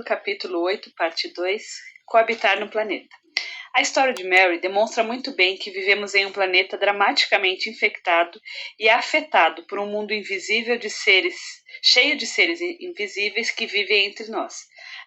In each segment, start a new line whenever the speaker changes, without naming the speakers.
do capítulo 8, parte 2, Coabitar no planeta. A história de Mary demonstra muito bem que vivemos em um planeta dramaticamente infectado e afetado por um mundo invisível de seres, cheio de seres invisíveis que vivem entre nós.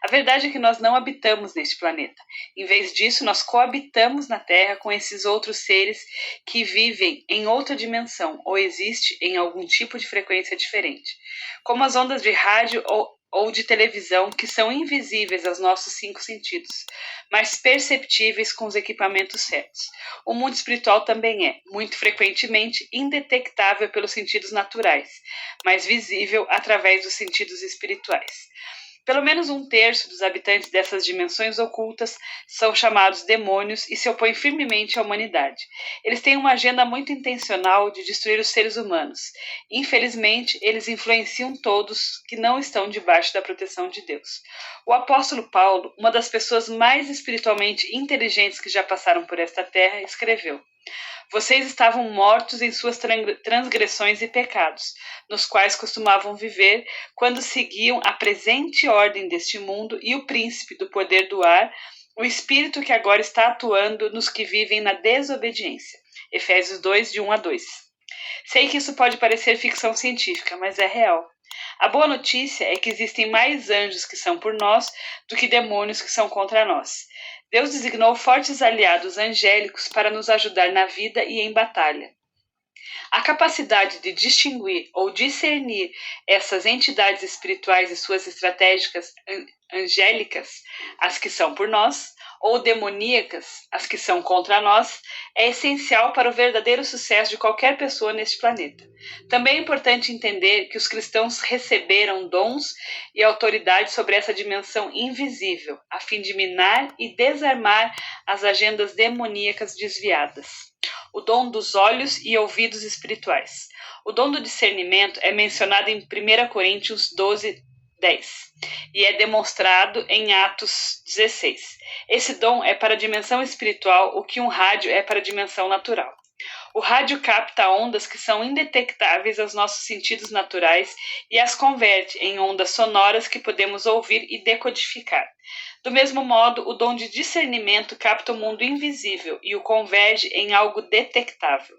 A verdade é que nós não habitamos neste planeta. Em vez disso, nós coabitamos na Terra com esses outros seres que vivem em outra dimensão ou existem em algum tipo de frequência diferente, como as ondas de rádio ou de televisão que são invisíveis aos nossos 5 sentidos, mas perceptíveis com os equipamentos certos. O mundo espiritual também é, muito frequentemente, indetectável pelos sentidos naturais, mas visível através dos sentidos espirituais. Pelo menos 1/3 dos habitantes dessas dimensões ocultas são chamados demônios e se opõem firmemente à humanidade. Eles têm uma agenda muito intencional de destruir os seres humanos. Infelizmente, eles influenciam todos que não estão debaixo da proteção de Deus. O apóstolo Paulo, uma das pessoas mais espiritualmente inteligentes que já passaram por esta terra, escreveu: vocês estavam mortos em suas transgressões e pecados, nos quais costumavam viver quando seguiam a presente ordem deste mundo e o príncipe do poder do ar, o espírito que agora está atuando nos que vivem na desobediência. Efésios 2, de 1 a 2. Sei que isso pode parecer ficção científica, mas é real. A boa notícia é que existem mais anjos que são por nós do que demônios que são contra nós. Deus designou fortes aliados angélicos para nos ajudar na vida e em batalha. A capacidade de distinguir ou discernir essas entidades espirituais e suas estratégias angélicas, as que são por nós, ou demoníacas, as que são contra nós, é essencial para o verdadeiro sucesso de qualquer pessoa neste planeta. Também é importante entender que os cristãos receberam dons e autoridade sobre essa dimensão invisível, a fim de minar e desarmar as agendas demoníacas desviadas. O dom dos olhos e ouvidos espirituais. O dom do discernimento é mencionado em 1 Coríntios 12, 10 e é demonstrado em Atos 16. Esse dom é para a dimensão espiritual o que um rádio é para a dimensão natural. O rádio capta ondas que são indetectáveis aos nossos sentidos naturais e as converte em ondas sonoras que podemos ouvir e decodificar. Do mesmo modo, o dom de discernimento capta o mundo invisível e o converte em algo detectável.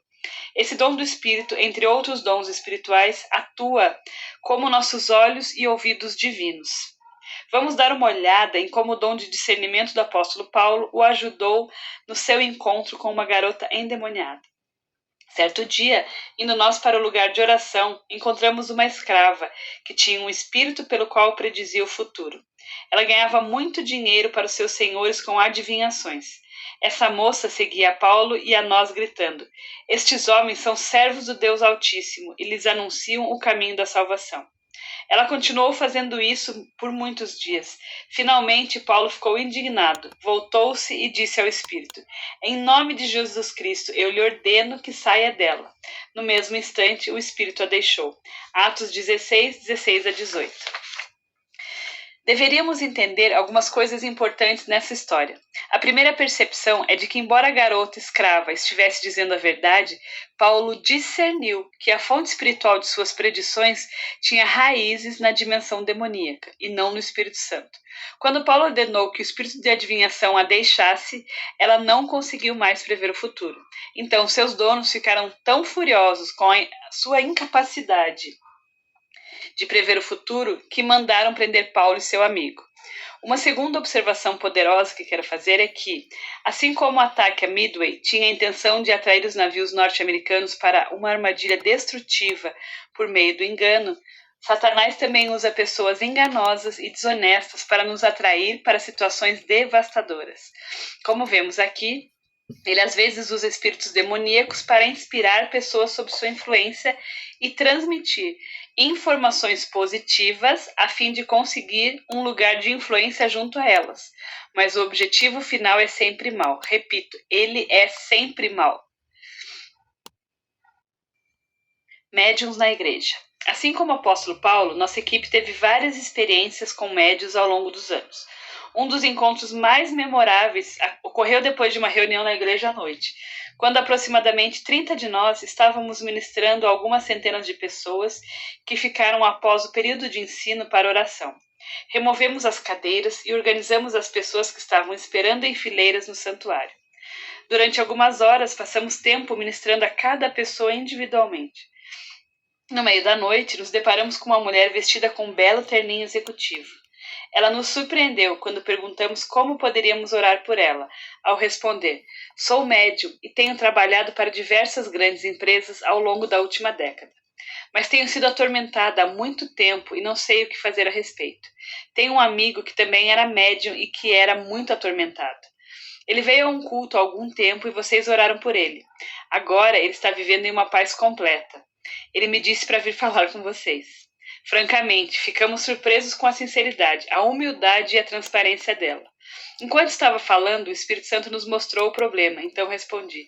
Esse dom do Espírito, entre outros dons espirituais, atua como nossos olhos e ouvidos divinos. Vamos dar uma olhada em como o dom de discernimento do apóstolo Paulo o ajudou no seu encontro com uma garota endemoniada. Certo dia, indo nós para o lugar de oração, encontramos uma escrava que tinha um espírito pelo qual predizia o futuro. Ela ganhava muito dinheiro para os seus senhores com adivinhações. Essa moça seguia a Paulo e a nós gritando: estes homens são servos do Deus Altíssimo e lhes anunciam o caminho da salvação. Ela continuou fazendo isso por muitos dias. Finalmente, Paulo ficou indignado, voltou-se e disse ao espírito: em nome de Jesus Cristo, eu lhe ordeno que saia dela. No mesmo instante, o espírito a deixou. Atos 16, 16 a 18. Deveríamos entender algumas coisas importantes nessa história. A primeira percepção é de que, embora a garota escrava estivesse dizendo a verdade, Paulo discerniu que a fonte espiritual de suas predições tinha raízes na dimensão demoníaca e não no Espírito Santo. Quando Paulo ordenou que o espírito de adivinhação a deixasse, ela não conseguiu mais prever o futuro. Então, seus donos ficaram tão furiosos com a sua incapacidade de prever o futuro, que mandaram prender Paulo e seu amigo. Uma segunda observação poderosa que quero fazer é que, assim como o ataque a Midway tinha a intenção de atrair os navios norte-americanos para uma armadilha destrutiva por meio do engano, Satanás também usa pessoas enganosas e desonestas para nos atrair para situações devastadoras. Como vemos aqui, ele às vezes usa espíritos demoníacos para inspirar pessoas sob sua influência e transmitir informações positivas a fim de conseguir um lugar de influência junto a elas. Mas o objetivo final é sempre mau. Repito, ele é sempre mau. Médiuns na igreja. Assim como o apóstolo Paulo, nossa equipe teve várias experiências com médiuns ao longo dos anos. Um dos encontros mais memoráveis ocorreu depois de uma reunião na igreja à noite, quando aproximadamente 30 de nós estávamos ministrando a algumas centenas de pessoas que ficaram após o período de ensino para oração. Removemos as cadeiras e organizamos as pessoas que estavam esperando em fileiras no santuário. Durante algumas horas, passamos tempo ministrando a cada pessoa individualmente. No meio da noite, nos deparamos com uma mulher vestida com um belo terninho executivo. Ela nos surpreendeu quando perguntamos como poderíamos orar por ela, ao responder: sou médium e tenho trabalhado para diversas grandes empresas ao longo da última década. Mas tenho sido atormentada há muito tempo e não sei o que fazer a respeito. Tenho um amigo que também era médium e que era muito atormentado. Ele veio a um culto há algum tempo e vocês oraram por ele. Agora ele está vivendo em uma paz completa. Ele me disse para vir falar com vocês. Francamente, ficamos surpresos com a sinceridade, a humildade e a transparência dela. Enquanto estava falando, o Espírito Santo nos mostrou o problema, então respondi: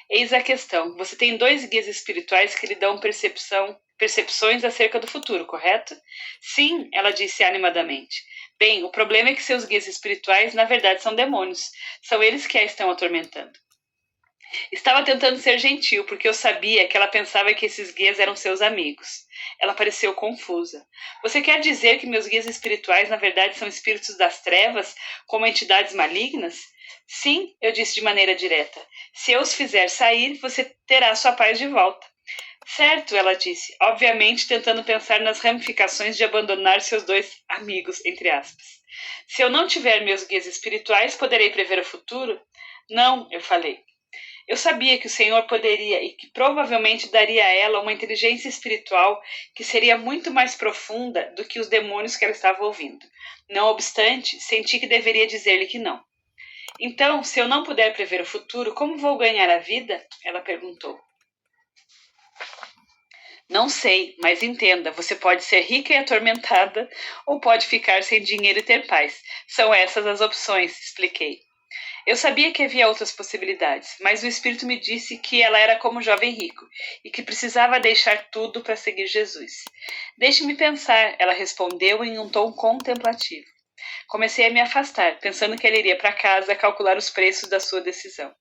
eis a questão. Você tem 2 guias espirituais que lhe dão percepções acerca do futuro, correto? Sim, ela disse animadamente. Bem, o problema é que seus guias espirituais, na verdade, são demônios. São eles que a estão atormentando. Estava tentando ser gentil, porque eu sabia que ela pensava que esses guias eram seus amigos. Ela pareceu confusa. Você quer dizer que meus guias espirituais, na verdade, são espíritos das trevas, como entidades malignas? Sim, eu disse de maneira direta. Se eu os fizer sair, você terá sua paz de volta. Certo, ela disse, obviamente tentando pensar nas ramificações de abandonar seus 2 amigos, entre aspas. Se eu não tiver meus guias espirituais, poderei prever o futuro? Não, eu falei. Eu sabia que o Senhor poderia e que provavelmente daria a ela uma inteligência espiritual que seria muito mais profunda do que os demônios que ela estava ouvindo. Não obstante, senti que deveria dizer-lhe que não. Então, se eu não puder prever o futuro, como vou ganhar a vida? Ela perguntou. Não sei, mas entenda, você pode ser rica e atormentada ou pode ficar sem dinheiro e ter paz. São essas as opções, expliquei. Eu sabia que havia outras possibilidades, mas o Espírito me disse que ela era como um jovem rico e que precisava deixar tudo para seguir Jesus. Deixe-me pensar, ela respondeu em um tom contemplativo. Comecei a me afastar, pensando que ela iria para casa calcular os preços da sua decisão.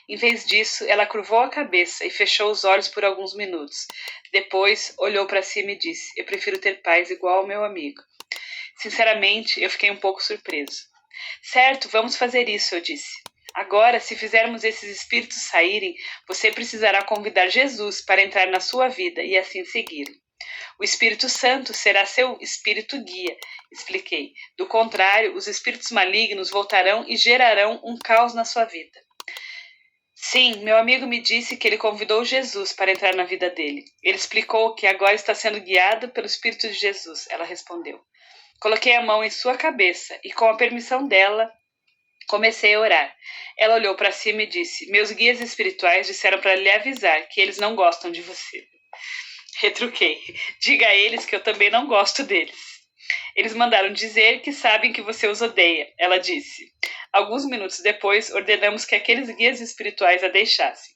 Em vez disso, ela curvou a cabeça e fechou os olhos por alguns minutos. Depois, olhou para cima e disse: eu prefiro ter paz igual ao meu amigo. Sinceramente, eu fiquei um pouco surpreso. Certo, vamos fazer isso, eu disse. Agora, se fizermos esses espíritos saírem, você precisará convidar Jesus para entrar na sua vida e assim segui-lo. O Espírito Santo será seu espírito guia, expliquei. Do contrário, os espíritos malignos voltarão e gerarão um caos na sua vida. Sim, meu amigo me disse que ele convidou Jesus para entrar na vida dele. Ele explicou que agora está sendo guiado pelo Espírito de Jesus, ela respondeu. Coloquei a mão em sua cabeça e, com a permissão dela, comecei a orar. Ela olhou para cima e disse: meus guias espirituais disseram para lhe avisar que eles não gostam de você. Retruquei: diga a eles que eu também não gosto deles. Eles mandaram dizer que sabem que você os odeia, ela disse. Alguns minutos depois, ordenamos que aqueles guias espirituais a deixassem.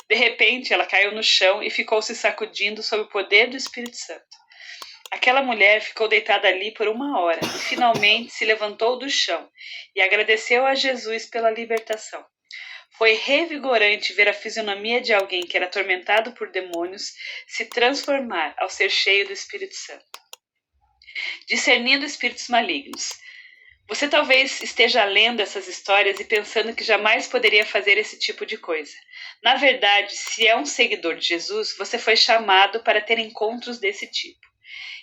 De repente, ela caiu no chão e ficou se sacudindo sob o poder do Espírito Santo. Aquela mulher ficou deitada ali por 1 hora e finalmente se levantou do chão e agradeceu a Jesus pela libertação. Foi revigorante ver a fisionomia de alguém que era atormentado por demônios se transformar ao ser cheio do Espírito Santo. Discernindo espíritos malignos. Você talvez esteja lendo essas histórias e pensando que jamais poderia fazer esse tipo de coisa. Na verdade, se é um seguidor de Jesus, você foi chamado para ter encontros desse tipo.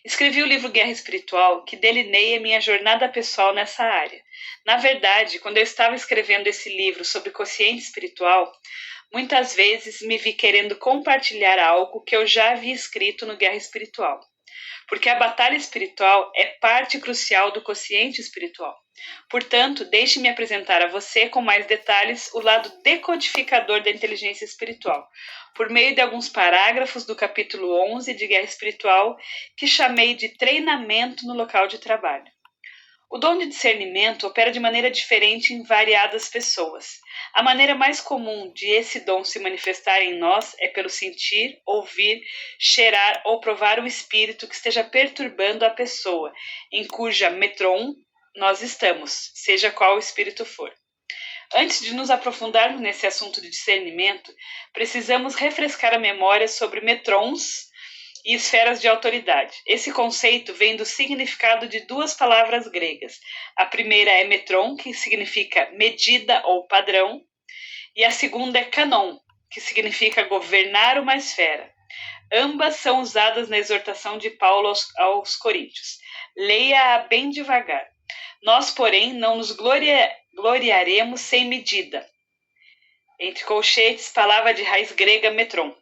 Escrevi o livro Guerra Espiritual, que delineia minha jornada pessoal nessa área. Na verdade, quando eu estava escrevendo esse livro sobre consciente espiritual, muitas vezes me vi querendo compartilhar algo que eu já havia escrito no Guerra Espiritual. Porque a batalha espiritual é parte crucial do consciente espiritual. Portanto, deixe-me apresentar a você com mais detalhes o lado decodificador da inteligência espiritual, por meio de alguns parágrafos do capítulo 11 de Guerra Espiritual, que chamei de treinamento no local de trabalho. O dom de discernimento opera de maneira diferente em variadas pessoas. A maneira mais comum de esse dom se manifestar em nós é pelo sentir, ouvir, cheirar ou provar o espírito que esteja perturbando a pessoa, em cuja metron nós estamos, seja qual o espírito for. Antes de nos aprofundarmos nesse assunto de discernimento, precisamos refrescar a memória sobre metrons e esferas de autoridade. Esse conceito vem do significado de duas palavras gregas. A primeira é metron, que significa medida ou padrão, e a segunda é canon, que significa governar uma esfera. Ambas são usadas na exortação de Paulo aos Coríntios. Leia-a bem devagar. Nós, porém, não nos gloriaremos sem medida. Entre colchetes, palavra de raiz grega metron.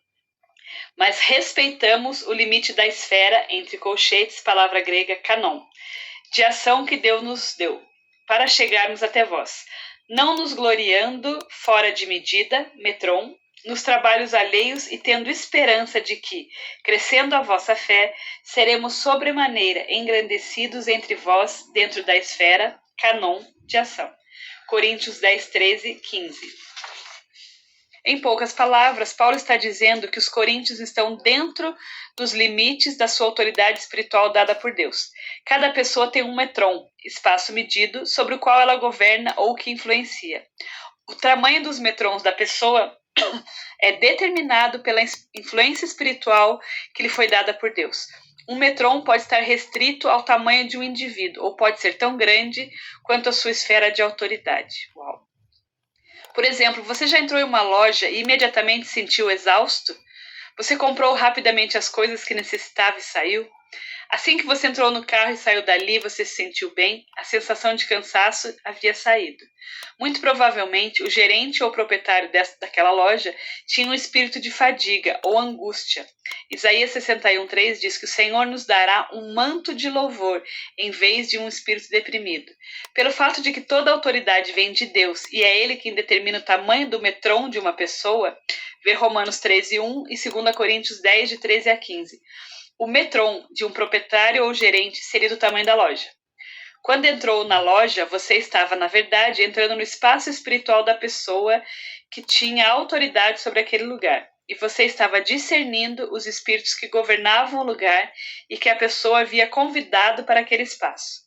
Mas respeitamos o limite da esfera, entre colchetes, palavra grega canon, de ação que Deus nos deu, para chegarmos até vós, não nos gloriando fora de medida, metron, nos trabalhos alheios e tendo esperança de que, crescendo a vossa fé, seremos sobremaneira engrandecidos entre vós dentro da esfera, canon, de ação. Coríntios 10, 13, 15. Em poucas palavras, Paulo está dizendo que os coríntios estão dentro dos limites da sua autoridade espiritual dada por Deus. Cada pessoa tem um metron, espaço medido, sobre o qual ela governa ou que influencia. O tamanho dos metrons da pessoa é determinado pela influência espiritual que lhe foi dada por Deus. Um metron pode estar restrito ao tamanho de um indivíduo, ou pode ser tão grande quanto a sua esfera de autoridade. Uau! Por exemplo, você já entrou em uma loja e imediatamente se sentiu exausto? Você comprou rapidamente as coisas que necessitava e saiu? Assim que você entrou no carro e saiu dali, você se sentiu bem? A sensação de cansaço havia saído. Muito provavelmente, o gerente ou proprietário daquela loja tinha um espírito de fadiga ou angústia. Isaías 61:3 diz que o Senhor nos dará um manto de louvor em vez de um espírito deprimido. Pelo fato de que toda autoridade vem de Deus e é Ele quem determina o tamanho do metron de uma pessoa, vê Romanos 13:1 e 2 Coríntios 10, de 13 a 15. O metron de um proprietário ou gerente seria do tamanho da loja. Quando entrou na loja, você estava, na verdade, entrando no espaço espiritual da pessoa que tinha autoridade sobre aquele lugar. E você estava discernindo os espíritos que governavam o lugar e que a pessoa havia convidado para aquele espaço.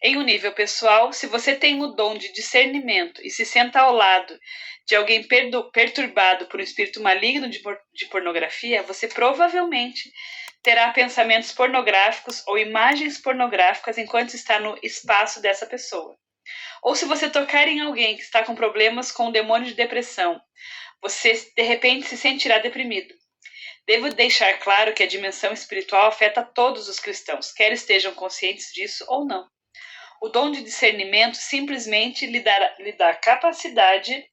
Em um nível pessoal, se você tem o dom de discernimento e se senta ao lado de alguém perturbado por um espírito maligno de pornografia, você provavelmente terá pensamentos pornográficos ou imagens pornográficas enquanto está no espaço dessa pessoa. Ou se você tocar em alguém que está com problemas com o demônio de depressão, você de repente se sentirá deprimido. Devo deixar claro que a dimensão espiritual afeta todos os cristãos, quer estejam conscientes disso ou não. O dom de discernimento simplesmente lhe dá a capacidade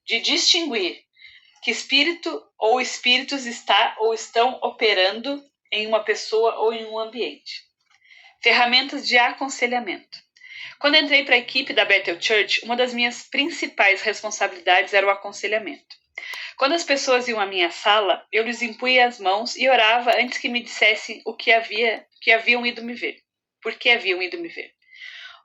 de distinguir que espírito ou espíritos está ou estão operando em uma pessoa ou em um ambiente. Ferramentas de aconselhamento. Quando entrei para a equipe da Bethel Church, uma das minhas principais responsabilidades era o aconselhamento. Quando as pessoas iam à minha sala, eu lhes impunha as mãos e orava antes que me dissessem o que haviam ido me ver. Por que haviam ido me ver?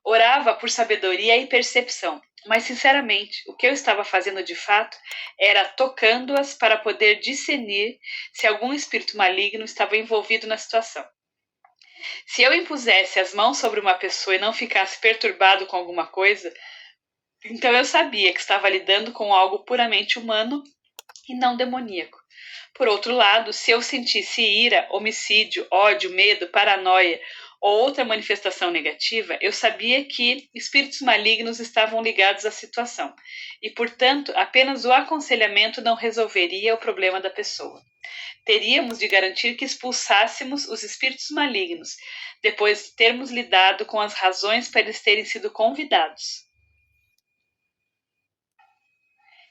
Orava por sabedoria e percepção, mas sinceramente, o que eu estava fazendo de fato era tocando-as para poder discernir se algum espírito maligno estava envolvido na situação. Se eu impusesse as mãos sobre uma pessoa e não ficasse perturbado com alguma coisa, então eu sabia que estava lidando com algo puramente humano e não demoníaco. Por outro lado, se eu sentisse ira, homicídio, ódio, medo, paranoia ou outra manifestação negativa, eu sabia que espíritos malignos estavam ligados à situação e, portanto, apenas o aconselhamento não resolveria o problema da pessoa. Teríamos de garantir que expulsássemos os espíritos malignos, depois de termos lidado com as razões para eles terem sido convidados.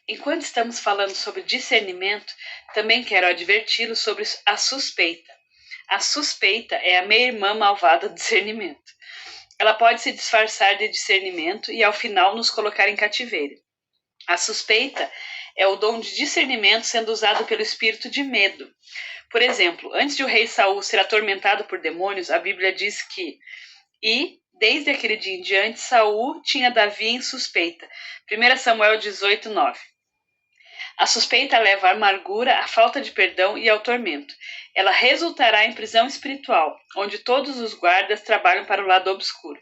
Enquanto estamos falando sobre discernimento, também quero adverti-lo sobre a suspeita. A suspeita é a meia-irmã malvada do discernimento. Ela pode se disfarçar de discernimento e, ao final, nos colocar em cativeiro. A suspeita é o dom de discernimento sendo usado pelo espírito de medo. Por exemplo, antes de o rei Saul ser atormentado por demônios, a Bíblia diz que desde aquele dia em diante, Saul tinha Davi em suspeita. 1 Samuel 18:9. A suspeita leva à amargura, à falta de perdão e ao tormento. Ela resultará em prisão espiritual, onde todos os guardas trabalham para o lado obscuro.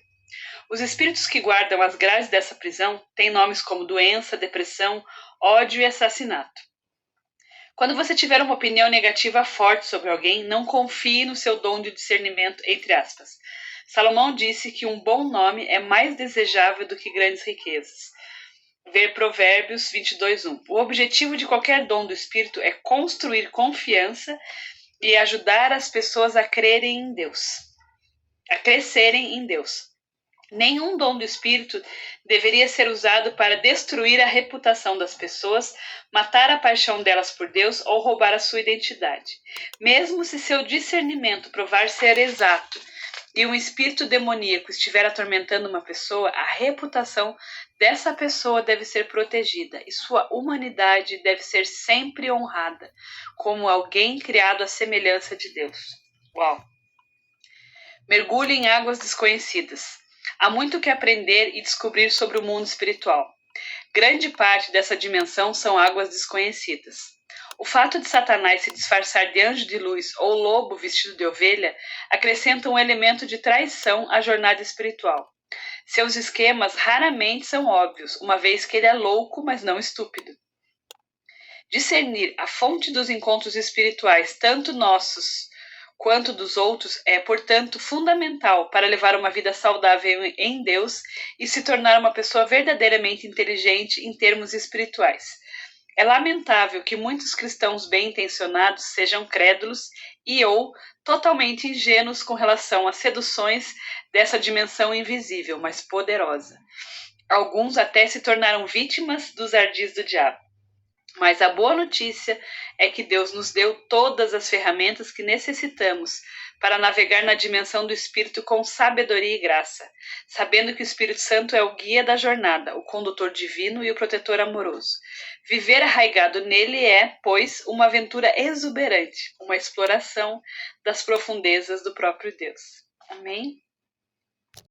Os espíritos que guardam as grades dessa prisão têm nomes como doença, depressão, ódio e assassinato. Quando você tiver uma opinião negativa forte sobre alguém, não confie no seu dom de discernimento, entre aspas. Salomão disse que um bom nome é mais desejável do que grandes riquezas. Ver Provérbios 22:1. O objetivo de qualquer dom do Espírito é construir confiança e ajudar as pessoas a crerem em Deus, a crescerem em Deus. Nenhum dom do Espírito deveria ser usado para destruir a reputação das pessoas, matar a paixão delas por Deus ou roubar a sua identidade. Mesmo se seu discernimento provar ser exato e um espírito demoníaco estiver atormentando uma pessoa, a reputação dessa pessoa deve ser protegida e sua humanidade deve ser sempre honrada, como alguém criado à semelhança de Deus. Uau! Mergulhe em águas desconhecidas. Há muito que aprender e descobrir sobre o mundo espiritual. Grande parte dessa dimensão são águas desconhecidas. O fato de Satanás se disfarçar de anjo de luz ou lobo vestido de ovelha acrescenta um elemento de traição à jornada espiritual. Seus esquemas raramente são óbvios, uma vez que ele é louco, mas não estúpido. Discernir a fonte dos encontros espirituais, tanto nossos quanto dos outros, é, portanto, fundamental para levar uma vida saudável em Deus e se tornar uma pessoa verdadeiramente inteligente em termos espirituais. É lamentável que muitos cristãos bem-intencionados sejam crédulos e ou totalmente ingênuos com relação às seduções dessa dimensão invisível, mas poderosa. Alguns até se tornaram vítimas dos ardis do diabo. Mas a boa notícia é que Deus nos deu todas as ferramentas que necessitamos para navegar na dimensão do Espírito com sabedoria e graça, sabendo que o Espírito Santo é o guia da jornada, o condutor divino e o protetor amoroso. Viver arraigado nele é, pois, uma aventura exuberante, uma exploração das profundezas do próprio Deus. Amém?